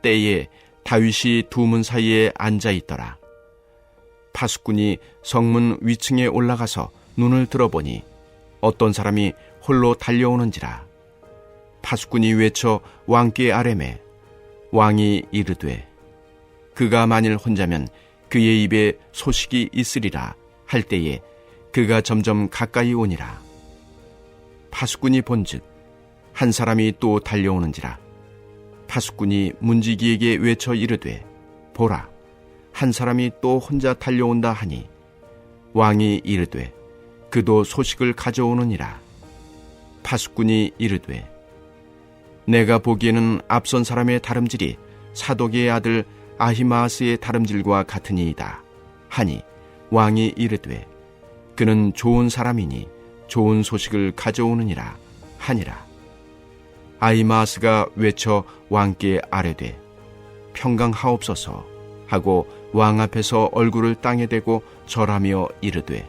때에 다윗이 두 문 사이에 앉아 있더라. 파수꾼이 성문 위층에 올라가서 눈을 들어보니 어떤 사람이 홀로 달려오는지라. 파수꾼이 외쳐 왕께 아뢰매 왕이 이르되 그가 만일 혼자면 그의 입에 소식이 있으리라 할 때에 그가 점점 가까이 오니라. 파수꾼이 본즉 한 사람이 또 달려오는지라. 파수꾼이 문지기에게 외쳐 이르되 보라, 한 사람이 또 혼자 달려온다 하니 왕이 이르되 그도 소식을 가져오느니라. 파수꾼이 이르되 내가 보기에는 앞선 사람의 다름질이 사독의 아들 아히마아스의 다름질과 같으니이다 하니 왕이 이르되 그는 좋은 사람이니 좋은 소식을 가져오느니라 하니라. 아히마아스가 외쳐 왕께 아뢰되 평강하옵소서 하고 왕 앞에서 얼굴을 땅에 대고 절하며 이르되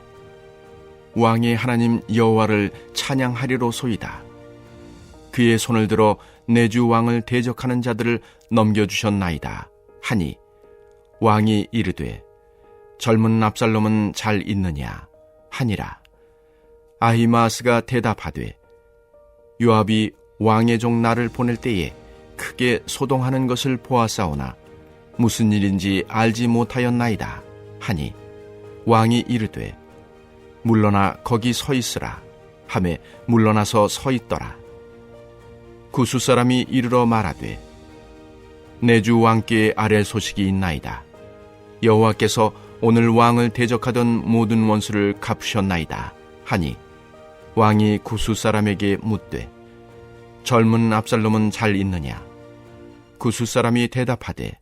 왕의 하나님 여호와를 찬양하리로소이다. 그의 손을 들어 내 주 왕을 대적하는 자들을 넘겨주셨나이다 하니 왕이 이르되 젊은 압살롬은 잘 있느냐 하니라. 아히마아스가 대답하되 요압이 왕의 종 나를 보낼 때에 크게 소동하는 것을 보았사오나 무슨 일인지 알지 못하였나이다 하니 왕이 이르되 물러나 거기 서 있으라 하매 물러나서 서 있더라. 구스 사람이 이르러 말하되 내 주 왕께 아랠 소식이 있나이다. 여호와께서 오늘 왕을 대적하던 모든 원수를 갚으셨나이다 하니 왕이 구스 사람에게 묻되 젊은 압살롬은 잘 있느냐? 구스 사람이 대답하되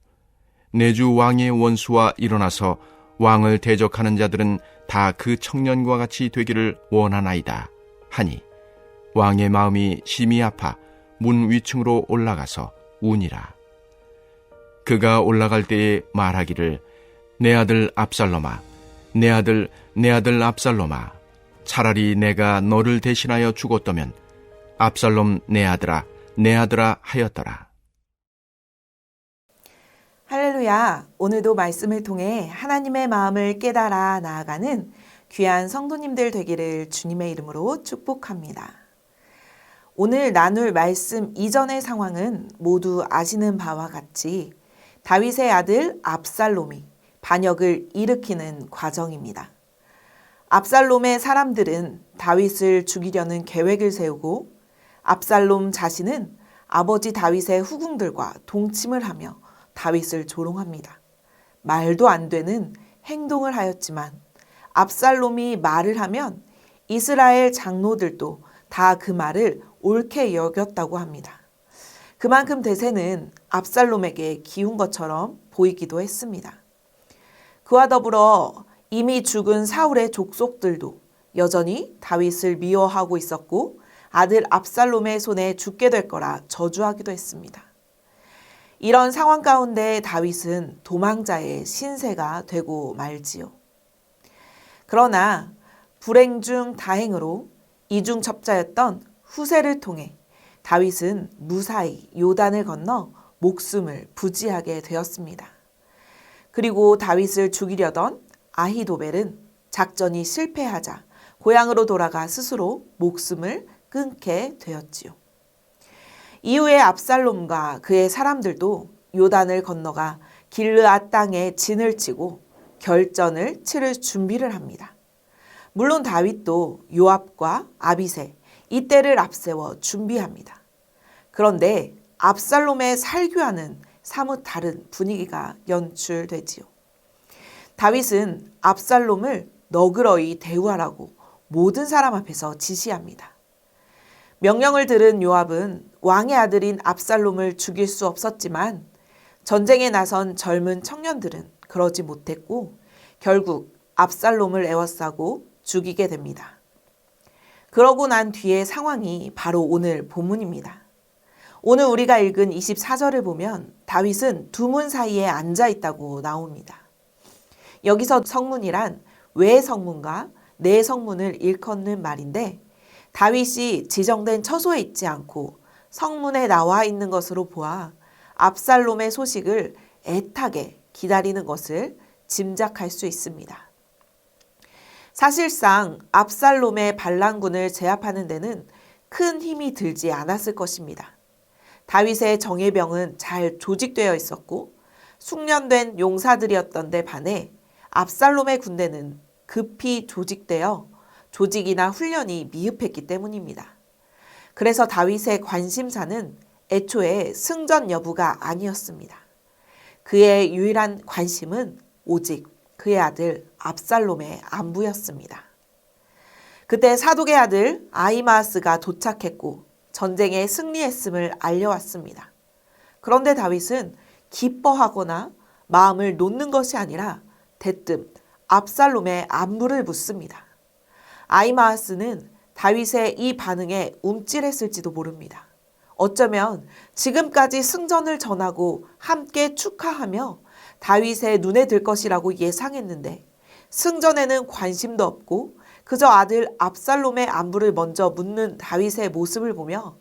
내 주 왕의 원수와 일어나서 왕을 대적하는 자들은 다 그 청년과 같이 되기를 원하나이다 하니 왕의 마음이 심히 아파 문 위층으로 올라가서 우니라. 그가 올라갈 때에 말하기를 내 아들 압살롬아, 내 아들 압살롬아, 차라리 내가 너를 대신하여 죽었다면 압살롬 내 아들아 하였더라. 할렐루야. 오늘도 말씀을 통해 하나님의 마음을 깨달아 나아가는 귀한 성도님들 되기를 주님의 이름으로 축복합니다. 오늘 나눌 말씀 이전의 상황은 모두 아시는 바와 같이 다윗의 아들 압살롬이 반역을 일으키는 과정입니다. 압살롬의 사람들은 다윗을 죽이려는 계획을 세우고 압살롬 자신은 아버지 다윗의 후궁들과 동침을 하며 다윗을 조롱합니다. 말도 안 되는 행동을 하였지만 압살롬이 말을 하면 이스라엘 장로들도 다 그 말을 옳게 여겼다고 합니다. 그만큼 대세는 압살롬에게 기운 것처럼 보이기도 했습니다. 그와 더불어 이미 죽은 사울의 족속들도 여전히 다윗을 미워하고 있었고 아들 압살롬의 손에 죽게 될 거라 저주하기도 했습니다. 이런 상황 가운데 다윗은 도망자의 신세가 되고 말지요. 그러나 불행 중 다행으로 이중첩자였던 후세를 통해 다윗은 무사히 요단을 건너 목숨을 부지하게 되었습니다. 그리고 다윗을 죽이려던 아히도벨은 작전이 실패하자 고향으로 돌아가 스스로 목숨을 끊게 되었지요. 이후에 압살롬과 그의 사람들도 요단을 건너가 길르앗 땅에 진을 치고 결전을 치를 준비를 합니다. 물론 다윗도 요압과 아비새 이때를 앞세워 준비합니다. 그런데 압살롬의 살교와는 사뭇 다른 분위기가 연출되지요. 다윗은 압살롬을 너그러이 대우하라고 모든 사람 앞에서 지시합니다. 명령을 들은 요압은 왕의 아들인 압살롬을 죽일 수 없었지만 전쟁에 나선 젊은 청년들은 그러지 못했고 결국 압살롬을 에워싸고 죽이게 됩니다. 그러고 난 뒤의 상황이 바로 오늘 본문입니다. 오늘 우리가 읽은 24절을 보면 다윗은 두 문 사이에 앉아 있다고 나옵니다. 여기서 성문이란 외 성문과 내 성문을 일컫는 말인데 다윗이 지정된 처소에 있지 않고 성문에 나와 있는 것으로 보아 압살롬의 소식을 애타게 기다리는 것을 짐작할 수 있습니다. 사실상 압살롬의 반란군을 제압하는 데는 큰 힘이 들지 않았을 것입니다. 다윗의 정예병은 잘 조직되어 있었고 숙련된 용사들이었던 데 반해 압살롬의 군대는 급히 조직되어 조직이나 훈련이 미흡했기 때문입니다. 그래서 다윗의 관심사는 애초에 승전 여부가 아니었습니다. 그의 유일한 관심은 오직 그의 아들 압살롬의 안부였습니다. 그때 사독의 아들 아히마아스가 도착했고 전쟁에 승리했음을 알려왔습니다. 그런데 다윗은 기뻐하거나 마음을 놓는 것이 아니라 대뜸 압살롬의 안부를 묻습니다. 아히마아스는 다윗의 이 반응에 움찔했을지도 모릅니다. 어쩌면 지금까지 승전을 전하고 함께 축하하며 다윗의 눈에 들 것이라고 예상했는데 승전에는 관심도 없고 그저 아들 압살롬의 안부를 먼저 묻는 다윗의 모습을 보며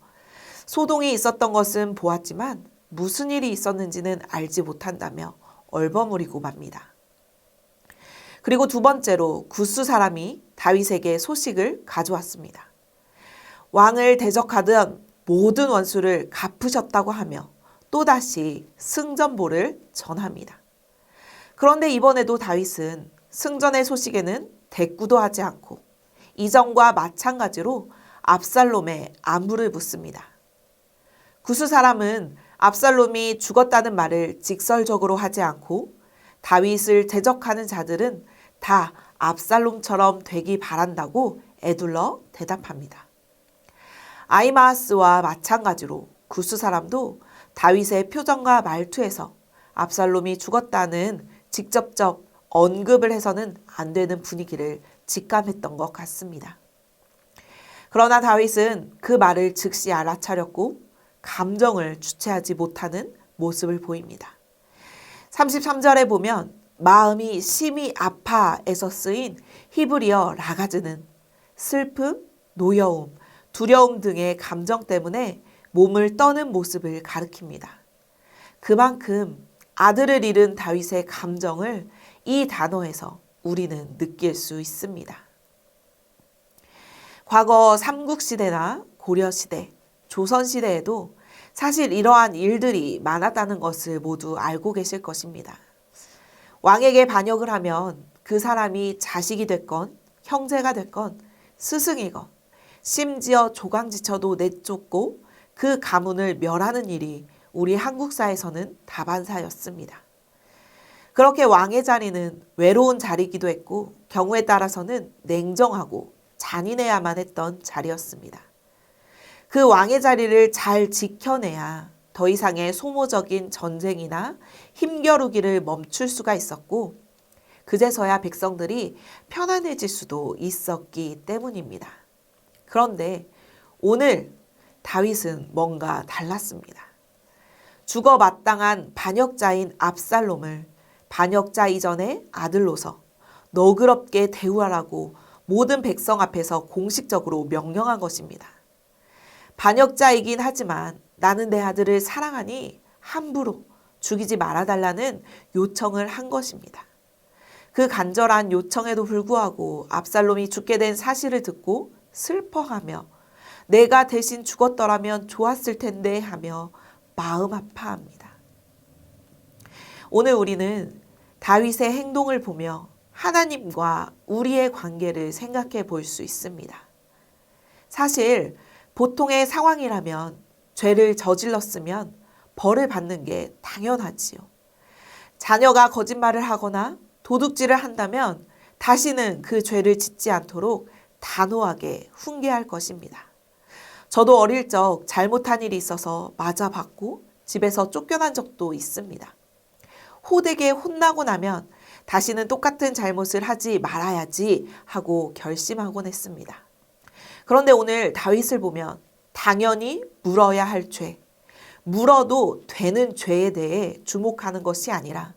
소동이 있었던 것은 보았지만 무슨 일이 있었는지는 알지 못한다며 얼버무리고 맙니다. 그리고 두 번째로 구스 사람이 다윗에게 소식을 가져왔습니다. 왕을 대적하던 모든 원수를 갚으셨다고 하며 또다시 승전보를 전합니다. 그런데 이번에도 다윗은 승전의 소식에는 대꾸도 하지 않고 이전과 마찬가지로 압살롬의 안부를 묻습니다. 구스 사람은 압살롬이 죽었다는 말을 직설적으로 하지 않고 다윗을 대적하는 자들은 다 압살롬처럼 되기 바란다고 에둘러 대답합니다. 아히마아스와 마찬가지로 구스 사람도 다윗의 표정과 말투에서 압살롬이 죽었다는 직접적 언급을 해서는 안 되는 분위기를 직감했던 것 같습니다. 그러나 다윗은 그 말을 즉시 알아차렸고 감정을 주체하지 못하는 모습을 보입니다. 33절에 보면 마음이 심히 아파에서 쓰인 히브리어 라가즈는 슬픔, 노여움, 두려움 등의 감정 때문에 몸을 떠는 모습을 가리킵니다. 그만큼 아들을 잃은 다윗의 감정을 이 단어에서 우리는 느낄 수 있습니다. 과거 삼국시대나 고려시대, 조선시대에도 사실 이러한 일들이 많았다는 것을 모두 알고 계실 것입니다. 왕에게 반역을 하면 그 사람이 자식이 됐건 형제가 됐건 스승이건 심지어 조강지처도 내쫓고 그 가문을 멸하는 일이 우리 한국사에서는 다반사였습니다. 그렇게 왕의 자리는 외로운 자리이기도 했고 경우에 따라서는 냉정하고 잔인해야만 했던 자리였습니다. 그 왕의 자리를 잘 지켜내야 더 이상의 소모적인 전쟁이나 힘겨루기를 멈출 수가 있었고 그제서야 백성들이 편안해질 수도 있었기 때문입니다. 그런데 오늘 다윗은 뭔가 달랐습니다. 죽어 마땅한 반역자인 압살롬을 반역자 이전의 아들로서 너그럽게 대우하라고 모든 백성 앞에서 공식적으로 명령한 것입니다. 반역자이긴 하지만 나는 내 아들을 사랑하니 함부로 죽이지 말아달라는 요청을 한 것입니다. 그 간절한 요청에도 불구하고 압살롬이 죽게 된 사실을 듣고 슬퍼하며 내가 대신 죽었더라면 좋았을 텐데 하며 마음 아파합니다. 오늘 우리는 다윗의 행동을 보며 하나님과 우리의 관계를 생각해 볼 수 있습니다. 사실 보통의 상황이라면 죄를 저질렀으면 벌을 받는 게 당연하지요. 자녀가 거짓말을 하거나 도둑질을 한다면 다시는 그 죄를 짓지 않도록 단호하게 훈계할 것입니다. 저도 어릴 적 잘못한 일이 있어서 맞아봤고 집에서 쫓겨난 적도 있습니다. 호되게 혼나고 나면 다시는 똑같은 잘못을 하지 말아야지 하고 결심하곤 했습니다. 그런데 오늘 다윗을 보면 당연히 물어야 할 죄, 물어도 되는 죄에 대해 주목하는 것이 아니라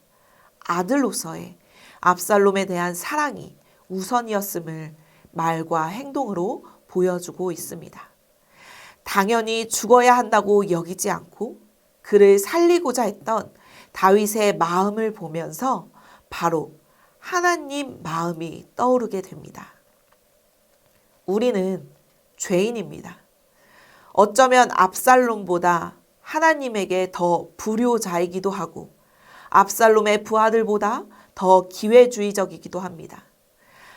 아들로서의 압살롬에 대한 사랑이 우선이었음을 말과 행동으로 보여주고 있습니다. 당연히 죽어야 한다고 여기지 않고 그를 살리고자 했던 다윗의 마음을 보면서 바로 하나님 마음이 떠오르게 됩니다. 우리는 죄인입니다. 어쩌면 압살롬보다 하나님에게 더 불효자이기도 하고 압살롬의 부하들보다 더 기회주의적이기도 합니다.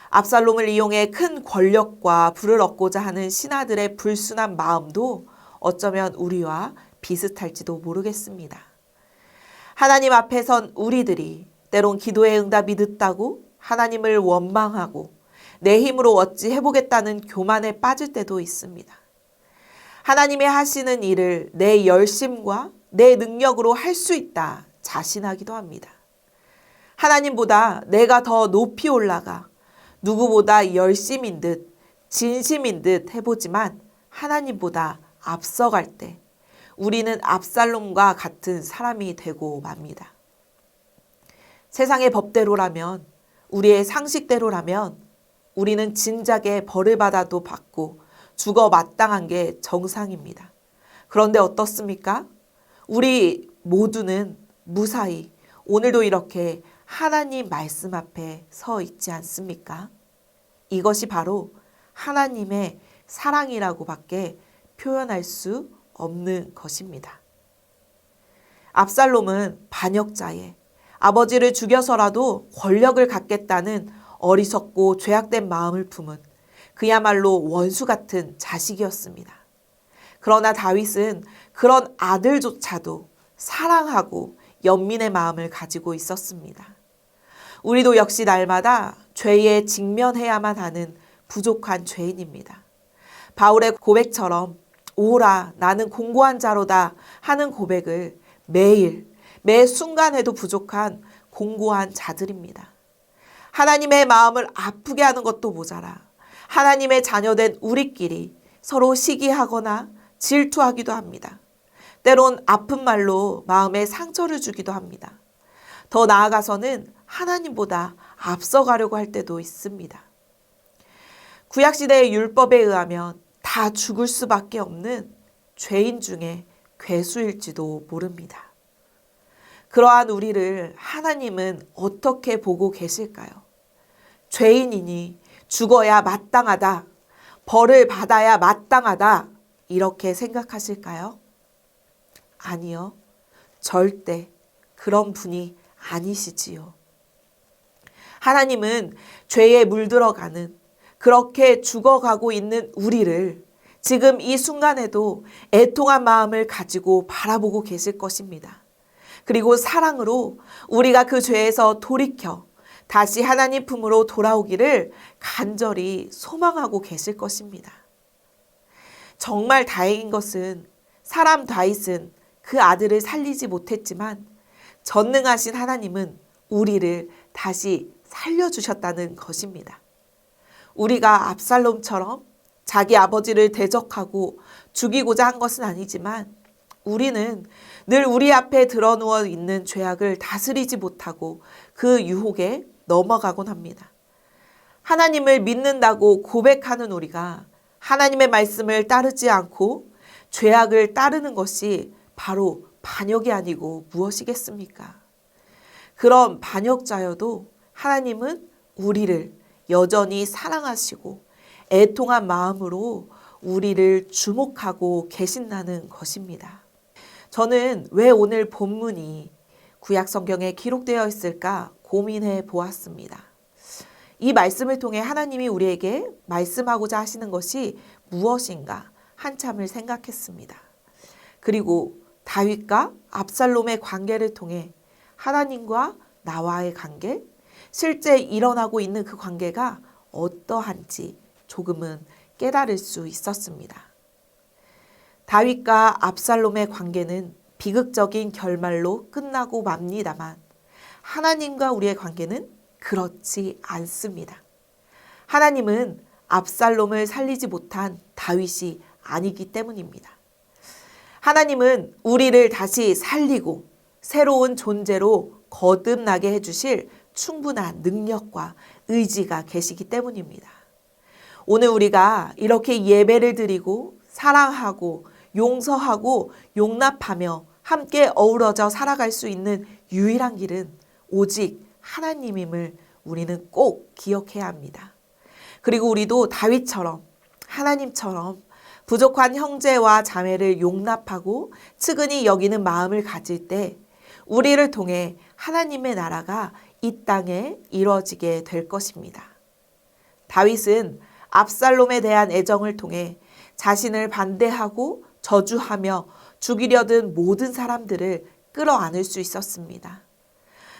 압살롬을 이용해 큰 권력과 부를 얻고자 하는 신하들의 불순한 마음도 어쩌면 우리와 비슷할지도 모르겠습니다. 하나님 앞에 선 우리들이 때론 기도의 응답이 늦다고 하나님을 원망하고 내 힘으로 어찌 해보겠다는 교만에 빠질 때도 있습니다. 하나님의 하시는 일을 내 열심과 내 능력으로 할 수 있다 자신하기도 합니다. 하나님보다 내가 더 높이 올라가 누구보다 열심인 듯 진심인 듯 해보지만 하나님보다 앞서갈 때 우리는 압살롬과 같은 사람이 되고 맙니다. 세상의 법대로라면, 우리의 상식대로라면 우리는 진작에 벌을 받아도 받고 죽어 마땅한 게 정상입니다. 그런데 어떻습니까? 우리 모두는 무사히 오늘도 이렇게 하나님 말씀 앞에 서 있지 않습니까? 이것이 바로 하나님의 사랑이라고밖에 표현할 수 없는 것입니다. 압살롬은 반역자에 아버지를 죽여서라도 권력을 갖겠다는 어리석고 죄악된 마음을 품은 그야말로 원수 같은 자식이었습니다. 그러나 다윗은 그런 아들조차도 사랑하고 연민의 마음을 가지고 있었습니다. 우리도 역시 날마다 죄에 직면해야만 하는 부족한 죄인입니다. 바울의 고백처럼 오라 나는 공고한 자로다 하는 고백을 매일 매 순간에도 부족한 공고한 자들입니다. 하나님의 마음을 아프게 하는 것도 모자라 하나님의 자녀된 우리끼리 서로 시기하거나 질투하기도 합니다. 때론 아픈 말로 마음에 상처를 주기도 합니다. 더 나아가서는 하나님보다 앞서가려고 할 때도 있습니다. 구약시대의 율법에 의하면 다 죽을 수밖에 없는 죄인 중에 괴수일지도 모릅니다. 그러한 우리를 하나님은 어떻게 보고 계실까요? 죄인이니 죽어야 마땅하다, 벌을 받아야 마땅하다 이렇게 생각하실까요? 아니요. 절대 그런 분이 아니시지요. 하나님은 죄에 물들어가는 그렇게 죽어가고 있는 우리를 지금 이 순간에도 애통한 마음을 가지고 바라보고 계실 것입니다. 그리고 사랑으로 우리가 그 죄에서 돌이켜 다시 하나님 품으로 돌아오기를 간절히 소망하고 계실 것입니다. 정말 다행인 것은 사람 다윗은 그 아들을 살리지 못했지만 전능하신 하나님은 우리를 다시 살려주셨다는 것입니다. 우리가 압살롬처럼 자기 아버지를 대적하고 죽이고자 한 것은 아니지만 우리는 늘 우리 앞에 드러누워 있는 죄악을 다스리지 못하고 그 유혹에 넘어가곤 합니다. 하나님을 믿는다고 고백하는 우리가 하나님의 말씀을 따르지 않고 죄악을 따르는 것이 바로 반역이 아니고 무엇이겠습니까? 그런 반역자여도 하나님은 우리를 여전히 사랑하시고 애통한 마음으로 우리를 주목하고 계신다는 것입니다. 저는 왜 오늘 본문이 구약 성경에 기록되어 있을까 고민해 보았습니다. 이 말씀을 통해 하나님이 우리에게 말씀하고자 하시는 것이 무엇인가 한참을 생각했습니다. 그리고 다윗과 압살롬의 관계를 통해 하나님과 나와의 관계, 실제 일어나고 있는 그 관계가 어떠한지 조금은 깨달을 수 있었습니다. 다윗과 압살롬의 관계는 비극적인 결말로 끝나고 맙니다만 하나님과 우리의 관계는 그렇지 않습니다. 하나님은 압살롬을 살리지 못한 다윗이 아니기 때문입니다. 하나님은 우리를 다시 살리고 새로운 존재로 거듭나게 해주실 충분한 능력과 의지가 계시기 때문입니다. 오늘 우리가 이렇게 예배를 드리고 사랑하고 용서하고 용납하며 함께 어우러져 살아갈 수 있는 유일한 길은 오직 하나님임을 우리는 꼭 기억해야 합니다. 그리고 우리도 다윗처럼 하나님처럼 부족한 형제와 자매를 용납하고 측은히 여기는 마음을 가질 때 우리를 통해 하나님의 나라가 이 땅에 이루어지게 될 것입니다. 다윗은 압살롬에 대한 애정을 통해 자신을 반대하고 저주하며 죽이려던 모든 사람들을 끌어안을 수 있었습니다.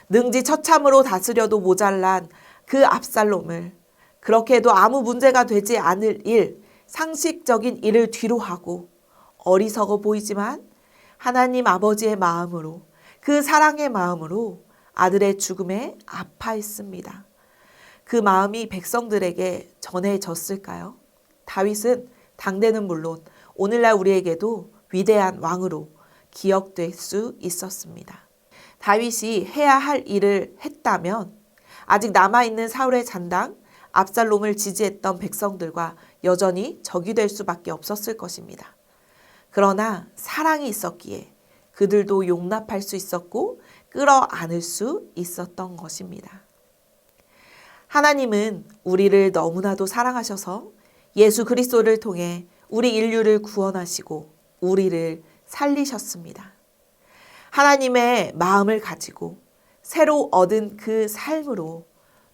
능지처참으로 다스려도 모자란 그 압살롬을 그렇게 해도 아무 문제가 되지 않을 일, 상식적인 일을 뒤로하고 어리석어 보이지만 하나님 아버지의 마음으로 그 사랑의 마음으로 아들의 죽음에 아파했습니다. 그 마음이 백성들에게 전해졌을까요? 다윗은 당대는 물론 오늘날 우리에게도 위대한 왕으로 기억될 수 있었습니다. 다윗이 해야 할 일을 했다면 아직 남아있는 사울의 잔당 압살롬을 지지했던 백성들과 여전히 적이 될 수밖에 없었을 것입니다. 그러나 사랑이 있었기에 그들도 용납할 수 있었고 끌어안을 수 있었던 것입니다. 하나님은 우리를 너무나도 사랑하셔서 예수 그리스도를 통해 우리 인류를 구원하시고 우리를 살리셨습니다. 하나님의 마음을 가지고 새로 얻은 그 삶으로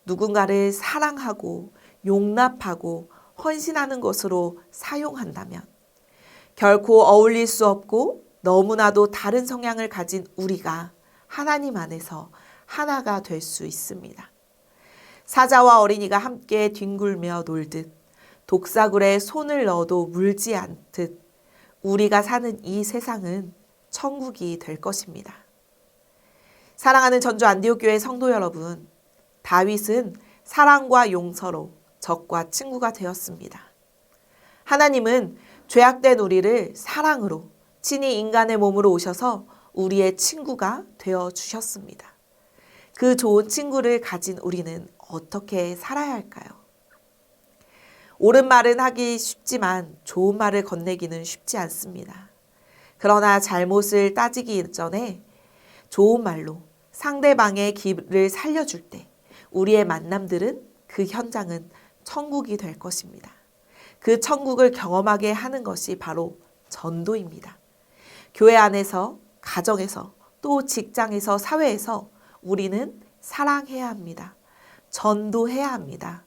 누군가를 사랑하고 용납하고 헌신하는 것으로 사용한다면 결코 어울릴 수 없고 너무나도 다른 성향을 가진 우리가 하나님 안에서 하나가 될 수 있습니다. 사자와 어린이가 함께 뒹굴며 놀듯 독사굴에 손을 넣어도 물지 않듯 우리가 사는 이 세상은 천국이 될 것입니다. 사랑하는 전주 안디옥교회 성도 여러분, 다윗은 사랑과 용서로 적과 친구가 되었습니다. 하나님은 죄악된 우리를 사랑으로 친히 인간의 몸으로 오셔서 우리의 친구가 되어 주셨습니다. 그 좋은 친구를 가진 우리는 어떻게 살아야 할까요? 옳은 말은 하기 쉽지만 좋은 말을 건네기는 쉽지 않습니다. 그러나 잘못을 따지기 전에 좋은 말로 상대방의 길을 살려줄 때 우리의 만남들은 그 현장은 천국이 될 것입니다. 그 천국을 경험하게 하는 것이 바로 전도입니다. 교회 안에서, 가정에서, 또 직장에서, 사회에서 우리는 사랑해야 합니다. 전도해야 합니다.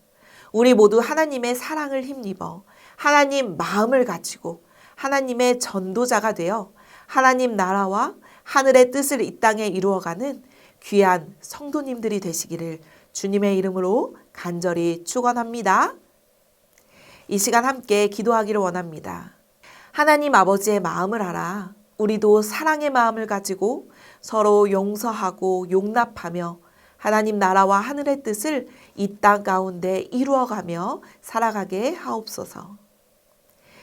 우리 모두 하나님의 사랑을 힘입어 하나님 마음을 가지고 하나님의 전도자가 되어 하나님 나라와 하늘의 뜻을 이 땅에 이루어가는 귀한 성도님들이 되시기를 주님의 이름으로 간절히 축원합니다. 이 시간 함께 기도하기를 원합니다. 하나님 아버지의 마음을 알아 우리도 사랑의 마음을 가지고 서로 용서하고 용납하며 하나님 나라와 하늘의 뜻을 이 땅 가운데 이루어가며 살아가게 하옵소서.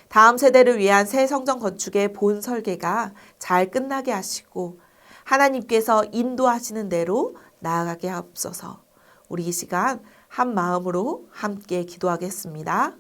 다음 세대를 위한 새 성전 건축의 본 설계가 잘 끝나게 하시고 하나님께서 인도하시는 대로 나아가게 하옵소서. 우리 이 시간 한 마음으로 함께 기도하겠습니다.